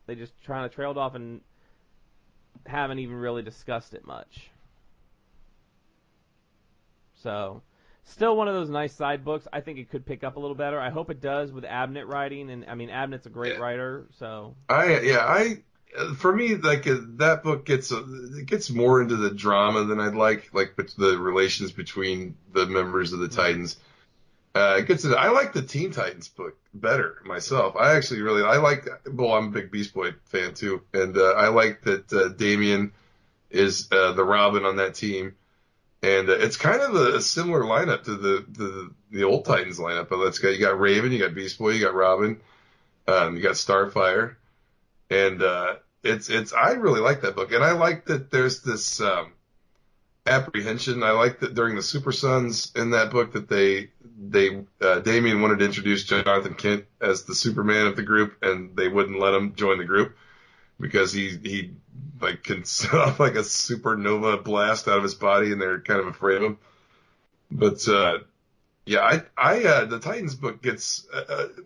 They just kind of trailed off and haven't even really discussed it much. So, still one of those nice side books. I think it could pick up a little better. I hope it does with Abnett writing, and I mean Abnett's a great Yeah. writer. So, For me, like that book it gets more into the drama than I'd like the relations between the members of the mhm. Titans. I like the Teen Titans book better myself. I like, well, I'm a big Beast Boy fan too, and I like that Damian is the Robin on that team, and it's kind of a similar lineup to the old Titans lineup. But you got Raven, you got Beast Boy, you got Robin, you got Starfire, and I really like that book, and I like that there's this apprehension. I like that during the Super Sons in that book that Damian wanted to introduce Jonathan Kent as the Superman of the group, and they wouldn't let him join the group because he like can set off like a supernova blast out of his body, and they're kind of afraid of him. But the Titans book gets.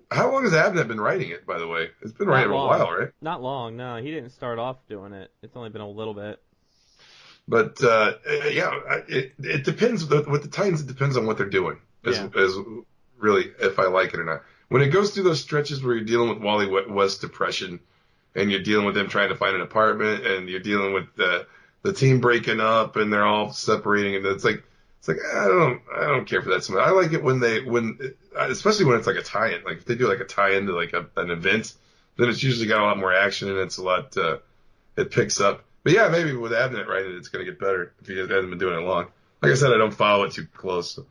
How long has Abnett been writing it? By the way, it's been Not writing it a long. while, right? Not long. No, he didn't start off doing it. It's only been a little bit. But it depends with the Titans. It depends on what they're doing, Yeah. as really if I like it or not. When it goes through those stretches where you're dealing with Wally West depression, and you're dealing with them trying to find an apartment, and you're dealing with the team breaking up, and they're all separating, and it's like I don't care for that so much. I like it especially when it's like a tie-in. Like if they do like a tie-in to like an event, then it's usually got a lot more action, and it's a lot. It picks up. But yeah, maybe with Abnett writing it, it's going to get better if he hasn't been doing it long. Like I said, I don't follow it too close. So.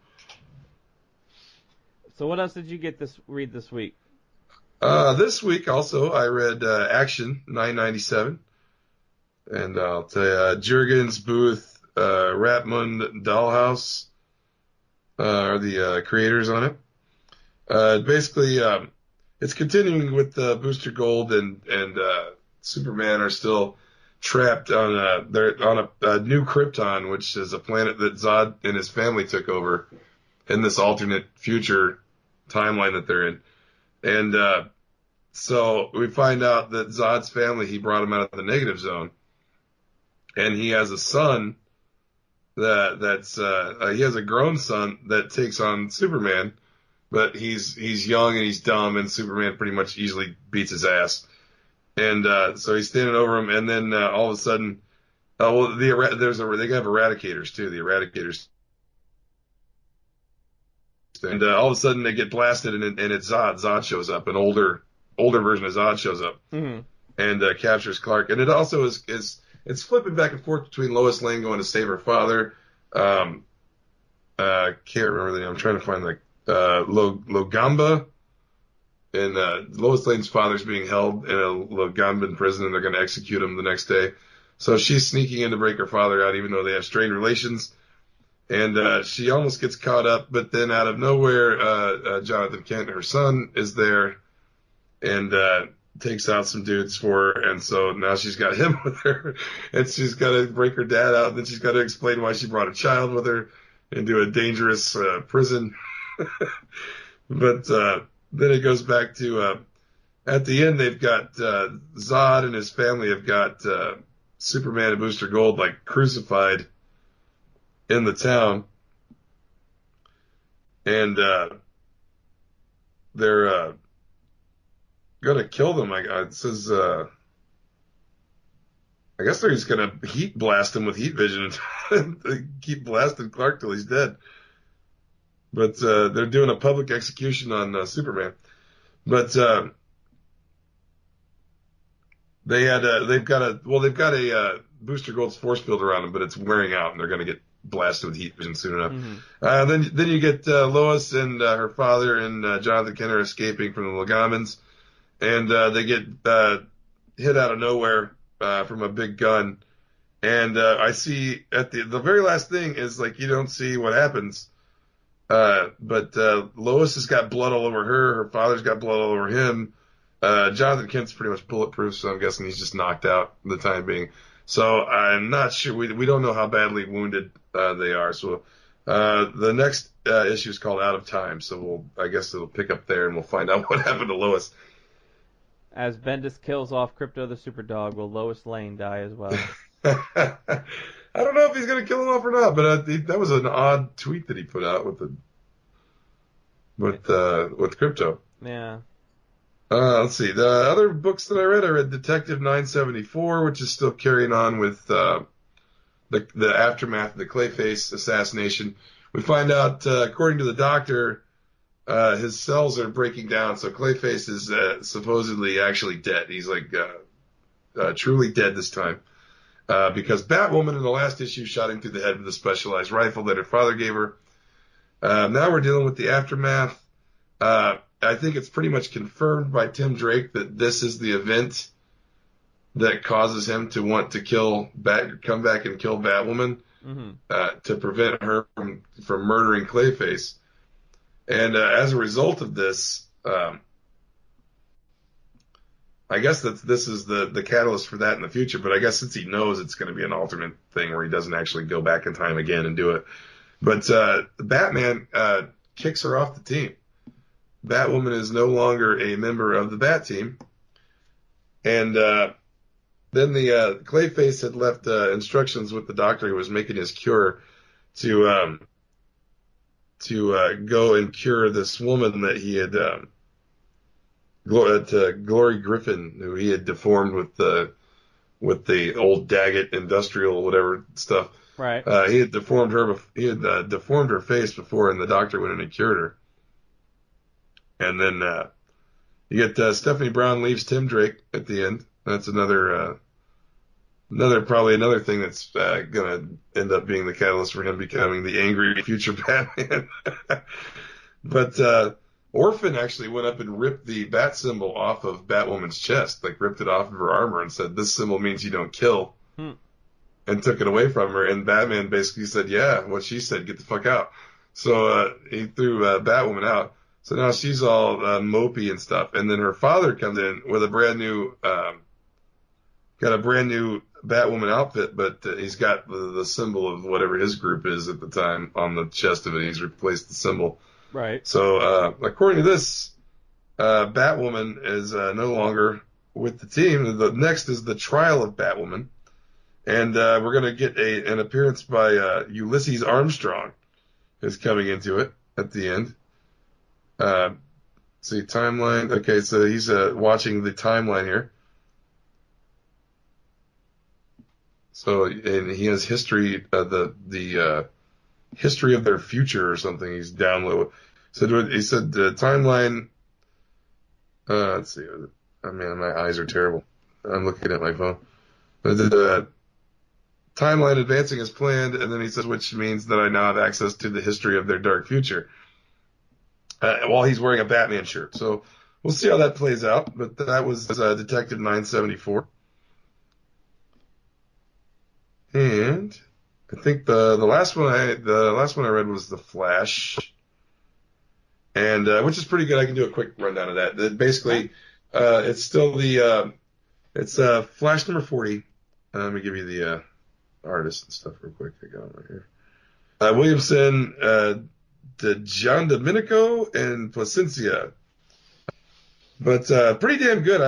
So what else did you read this week? This week also I read Action 997, and I'll tell you, Jurgens, Booth, Ratmund, Dollhouse are the creators on it. Basically, it's continuing with Booster Gold and Superman are still trapped they're on a new Krypton, which is a planet that Zod and his family took over in this alternate future timeline that they're in. And so we find out that Zod's family, he brought him out of the negative zone, and he has a son he has a grown son that takes on Superman, but he's young and he's dumb, and Superman pretty much easily beats his ass. And so he's standing over him, and then all of a sudden, they have Eradicators too. The Eradicators, and all of a sudden they get blasted, and it's Zod. Zod shows up, an older version of Zod shows up, Mm-hmm. and captures Clark. And it also is it's flipping back and forth between Lois Lane going to save her father. Can't remember the name. I'm trying to find Logamba. And Lois Lane's father's being held in a Logamban prison, and they're going to execute him the next day. So she's sneaking in to break her father out, even though they have strained relations. And she almost gets caught up, but then out of nowhere, Jonathan Kent, her son, is there and takes out some dudes for her. And so now she's got him with her, and she's got to break her dad out, and then she's got to explain why she brought a child with her into a dangerous prison. But then it goes back to at the end they've got Zod and his family have got Superman and Booster Gold like crucified in the town, and they're gonna kill them. It says I guess they're just gonna heat blast him with heat vision and keep blasting Clark till he's dead. But they're doing a public execution on Superman. But they've got a Booster Gold's force field around them, but it's wearing out, and they're going to get blasted with heat vision soon enough. Mm-hmm. Then you get Lois and her father and Jonathan Kent are escaping from the Logamans, and they get hit out of nowhere from a big gun. And I see at the very last thing is like you don't see what happens. But Lois has got blood all over her. Her father's got blood all over him. Jonathan Kent's pretty much bulletproof, so I'm guessing he's just knocked out for the time being. So I'm not sure. We don't know how badly wounded they are. So the next issue is called Out of Time. So I guess it'll pick up there, and we'll find out what happened to Lois. As Bendis kills off Crypto the Superdog, will Lois Lane die as well? I don't know if he's gonna kill him off or not, but that was an odd tweet that he put out with Crypto. Yeah. Let's see. The other books that I read Detective 974, which is still carrying on with the aftermath of the Clayface assassination. We find out, according to the doctor, his cells are breaking down, so Clayface is supposedly actually dead. He's like truly dead this time, because Batwoman in the last issue shot him through the head with a specialized rifle that her father gave her. Now we're dealing with the aftermath. I think it's pretty much confirmed by Tim Drake that this is the event that causes him to want to come back and kill Batwoman, to prevent her from murdering Clayface. And as a result of this, I guess this is the catalyst for that in the future. But I guess since he knows it's going to be an alternate thing where he doesn't actually go back in time again and do it. But Batman kicks her off the team. Batwoman is no longer a member of the Bat Team. And then the Clayface had left instructions with the doctor who was making his cure to go and cure this woman that he had, Glory Griffin, who he had deformed with the old Daggett industrial whatever stuff. Right. He had deformed her. He had deformed her face before, and the doctor went in and cured her. And then you get Stephanie Brown leaves Tim Drake at the end. That's another thing that's gonna end up being the catalyst for him becoming the angry future Batman. But Orphan actually went up and ripped the bat symbol off of Batwoman's chest, like ripped it off of her armor and said, "This symbol means you don't kill," and took it away from her. And Batman basically said, "Yeah, what she said, get the fuck out." So he threw Batwoman out. So now she's all mopey and stuff. And then her father comes in with a brand new Batwoman outfit, but he's got the symbol of whatever his group is at the time on the chest of it. He's replaced the symbol. Right. So according to this, Batwoman is no longer with the team. The next is the trial of Batwoman. And we're going to get an appearance by Ulysses Armstrong is coming into it at the end. See, timeline. Okay, so he's watching the timeline here. So, and he has history, the history of their future or something. He's downloaded. So he said the timeline. Let's see. Oh man, my eyes are terrible. I'm looking at my phone. The timeline advancing as planned, and then he says, which means that I now have access to the history of their dark future. While he's wearing a Batman shirt. So we'll see how that plays out. But that was Detective 974. And I think the last one I read was The Flash, and which is pretty good. I can do a quick rundown of that. Basically, it's still it's Flash number 40. Let me give you the artist and stuff real quick. I got it right here. Williamson, John Domenico, and Placencia. But pretty damn good.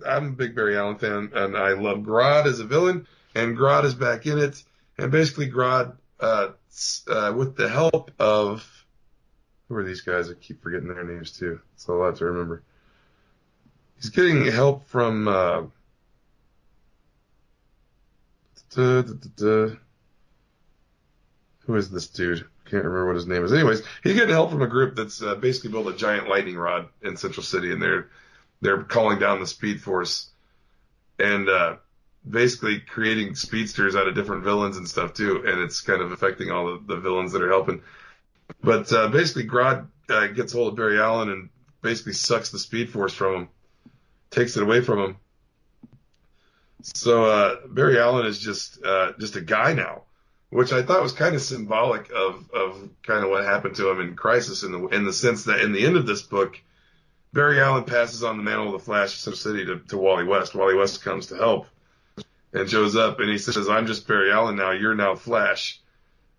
I'm a big Barry Allen fan, and I love Grodd as a villain. And Grodd is back in it. And basically Grodd, with the help of... Who are these guys? I keep forgetting their names, too. It's a lot to remember. He's getting help from... Who is this dude? Can't remember what his name is. Anyways, he's getting help from a group that's basically built a giant lightning rod in Central City, and they're calling down the Speed Force. And... basically creating speedsters out of different villains and stuff too, and it's kind of affecting all the villains that are helping. But basically Grodd gets hold of Barry Allen and basically sucks the Speed Force from him, takes it away from him. So Barry Allen is just a guy now, which I thought was kind of symbolic of kind of what happened to him in Crisis in the sense that in the end of this book, Barry Allen passes on the mantle of the Flash of Central City to Wally West. Wally West comes to help. And shows up and he says, "I'm just Barry Allen now. You're now Flash."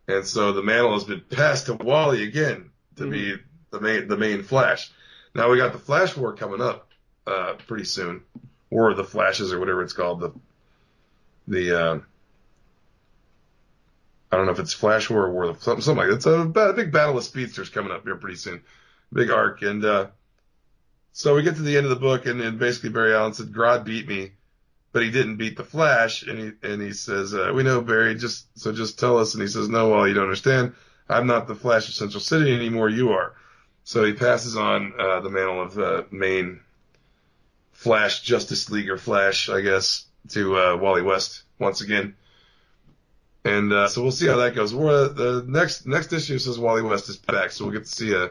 And so the mantle has been passed to Wally again to be the main Flash. Now we got the Flash War coming up pretty soon. War of the Flashes or whatever it's called. The I don't know if it's Flash War or War of something like that. It's a big battle of speedsters coming up here pretty soon. Big arc. And so we get to the end of the book, and basically Barry Allen said, Grodd beat me, but he didn't beat the Flash. And he says, we know, Barry, just tell us. And he says, no, well, you don't understand. I'm not the Flash of Central City anymore. You are. So he passes on the mantle of main Flash Justice League, or Flash, I guess, to Wally West once again. And so we'll see how that goes. The next issue says Wally West is back, so we'll get to see a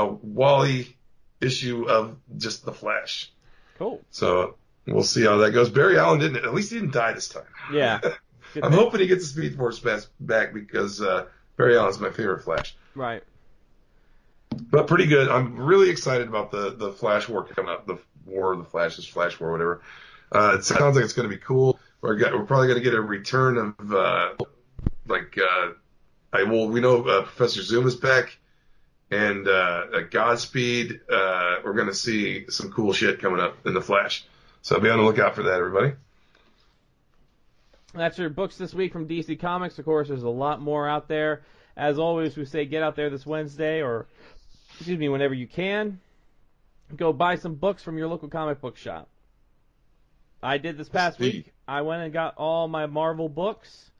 Wally issue of just the Flash. Cool. So we'll see how that goes. Barry Allen at least he didn't die this time. Yeah. I'm hoping he gets the Speed Force back because Barry Allen's my favorite Flash. Right. But pretty good. I'm really excited about the Flash War coming up, the War of the Flashes, Flash War, whatever. It sounds like it's going to be cool. We're probably going to get a return of we know Professor Zoom is back, and Godspeed. We're going to see some cool shit coming up in the Flash. So be on the lookout for that, everybody. That's your books this week from DC Comics. Of course, there's a lot more out there. As always, we say get out there this Wednesday, or whenever you can. Go buy some books from your local comic book shop. I did this past week. I went and got all my Marvel books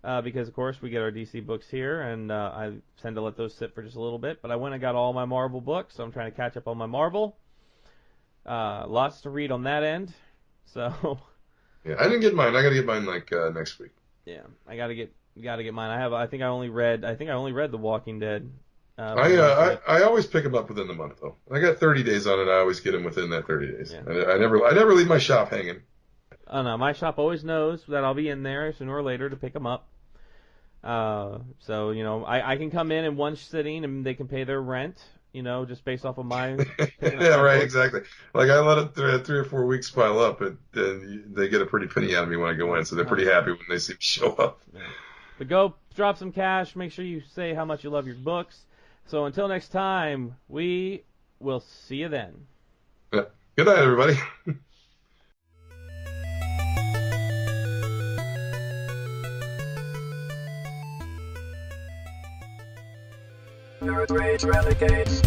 because, of course, we get our DC books here, and I tend to let those sit for just a little bit. But I went and got all my Marvel books, so I'm trying to catch up on my Marvel. Lots to read on that end. So. Yeah, I didn't get mine. I got to get mine next week. Yeah, I gotta get mine. I think I only read The Walking Dead. I always pick them up within the month though. I got 30 days on it. I always get them within that 30 days. Yeah. I never leave my shop hanging. Oh no, my shop always knows that I'll be in there sooner or later to pick them up. So I can come in one sitting and they can pay their rent. Just based off of my. Yeah, right, exactly. Like I let it 3 or 4 weeks pile up, and they get a pretty penny out of me when I go in, so they're pretty happy when they see me show up. Yeah. But go drop some cash. Make sure you say how much you love your books. So until next time, we will see you then. Yeah. Good night, everybody. Nerd Rage Renegades.